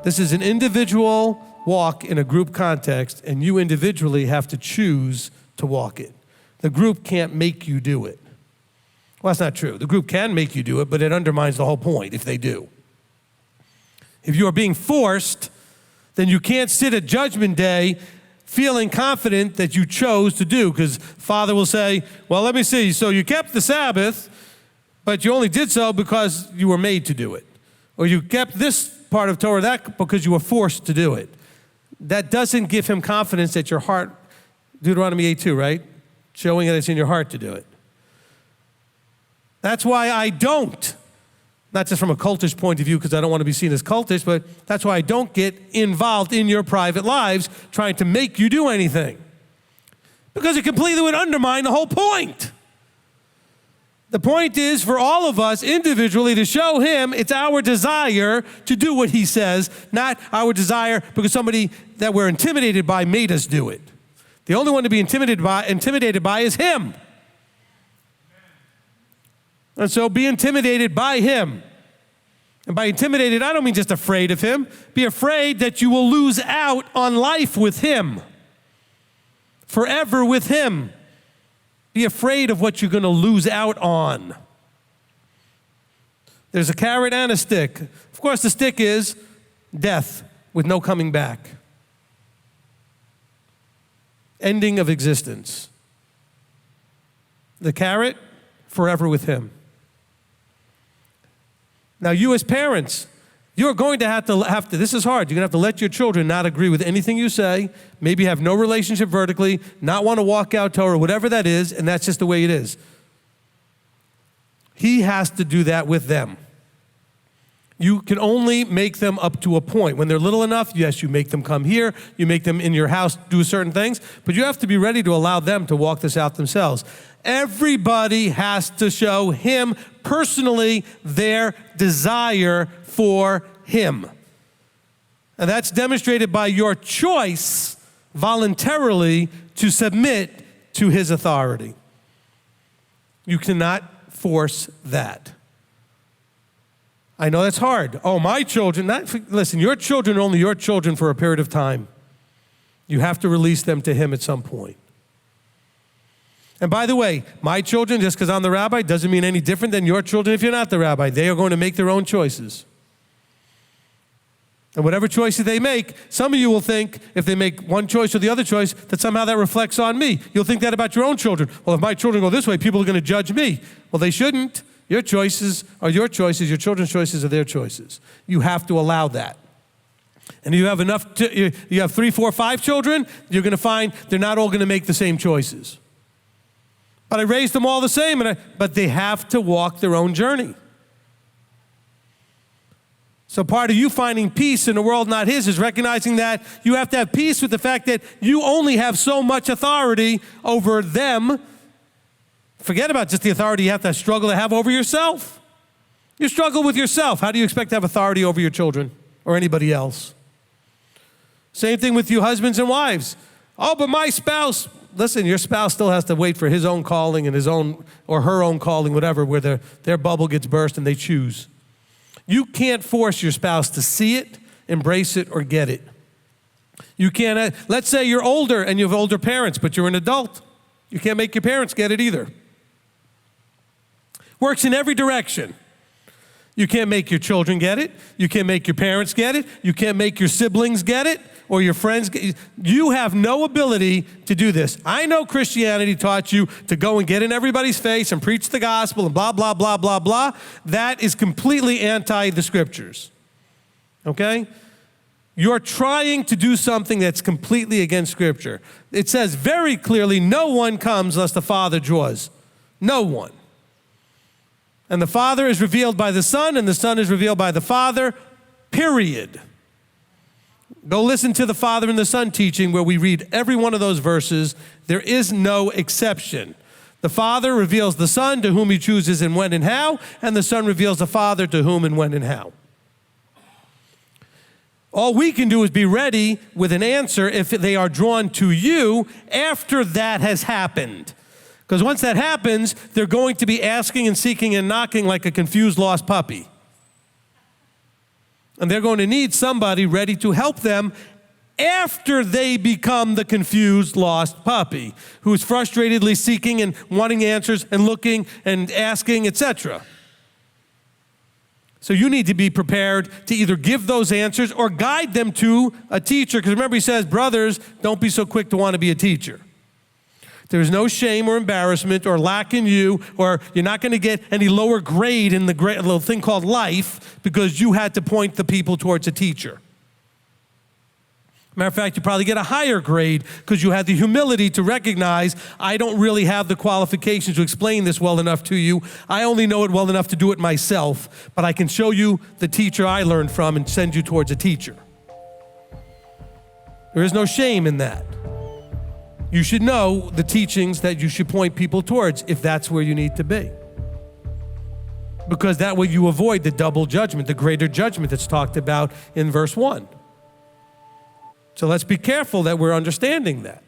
This is an individual walk in a group context, and you individually have to choose to walk it. The group can't make you do it. Well, that's not true. The group can make you do it, but it undermines the whole point if they do. If you are being forced, then you can't sit at Judgment Day feeling confident that you chose to do, because Father will say, well, let me see, so you kept the Sabbath, but you only did so because you were made to do it. Or you kept this part of Torah that because you were forced to do it. That doesn't give him confidence that your heart, Deuteronomy 8:2, right? Showing that it's in your heart to do it. That's why I don't, not just from a cultish point of view because I don't want to be seen as cultish, but that's why I don't get involved in your private lives trying to make you do anything. Because it completely would undermine the whole point. The point is for all of us individually to show him it's our desire to do what he says, not our desire because somebody that we're intimidated by made us do it. The only one to be intimidated by is him. And so be intimidated by him. And by intimidated, I don't mean just afraid of him. Be afraid that you will lose out on life with him. Forever with him. Be afraid of what you're going to lose out on. There's a carrot and a stick. Of course, the stick is death with no coming back. Ending of existence. The carrot, forever with him. Now, you as parents, you're going to have to, this is hard, you're going to have to let your children not agree with anything you say, maybe have no relationship vertically, not want to walk out Torah, whatever that is, and that's just the way it is. He has to do that with them. You can only make them up to a point. When they're little enough, yes, you make them come here, you make them in your house do certain things, but you have to be ready to allow them to walk this out themselves. Everybody has to show him personally their desire for him. And that's demonstrated by your choice voluntarily to submit to his authority. You cannot force that. I know that's hard. Oh, my children, listen, your children are only your children for a period of time. You have to release them to him at some point. And by the way, my children, just because I'm the rabbi, doesn't mean any different than your children if you're not the rabbi. They are going to make their own choices. And whatever choices they make, some of you will think if they make one choice or the other choice, that somehow that reflects on me. You'll think that about your own children. Well, if my children go this way, people are going to judge me. Well, they shouldn't. Your choices are your choices. Your children's choices are their choices. You have to allow that. And you have enough, you have 3, 4, 5 children, you're going to find they're not all going to make the same choices. But I raised them all the same, but they have to walk their own journey. So part of you finding peace in a world not his is recognizing that you have to have peace with the fact that you only have so much authority over them. Forget about just the authority you have to struggle to have over yourself. You struggle with yourself. How do you expect to have authority over your children or anybody else? Same thing with you husbands and wives. Oh, but my spouse, listen, your spouse still has to wait for his own calling and his own or her own calling, whatever, where their bubble gets burst and they choose. You can't force your spouse to see it, embrace it, or get it. You can't, let's say you're older and you have older parents, but you're an adult. You can't make your parents get it either. Works in every direction. You can't make your children get it. You can't make your parents get it. You can't make your siblings get it or your friends get it. You have no ability to do this. I know Christianity taught you to go and get in everybody's face and preach the gospel and blah, blah, blah, blah, blah. That is completely anti the scriptures. Okay? You're trying to do something that's completely against scripture. It says very clearly, no one comes unless the Father draws. No one. And the Father is revealed by the Son, and the Son is revealed by the Father, period. Go listen to the Father and the Son teaching where we read every one of those verses. There is no exception. The Father reveals the Son to whom he chooses and when and how, and the Son reveals the Father to whom and when and how. All we can do is be ready with an answer if they are drawn to you after that has happened. Because once that happens, they're going to be asking and seeking and knocking like a confused, lost puppy. And they're going to need somebody ready to help them after they become the confused, lost puppy who's frustratedly seeking and wanting answers and looking and asking, etc. So you need to be prepared to either give those answers or guide them to a teacher. Because remember, he says, brothers, don't be so quick to want to be a teacher. There's no shame or embarrassment or lack in you, or you're not going to get any lower grade in the little thing called life because you had to point the people towards a teacher. Matter of fact, you probably get a higher grade because you had the humility to recognize, I don't really have the qualifications to explain this well enough to you. I only know it well enough to do it myself, but I can show you the teacher I learned from and send you towards a teacher. There is no shame in that. You should know the teachings that you should point people towards if that's where you need to be. Because that way you avoid the double judgment, the greater judgment that's talked about in verse 1. So let's be careful that we're understanding that.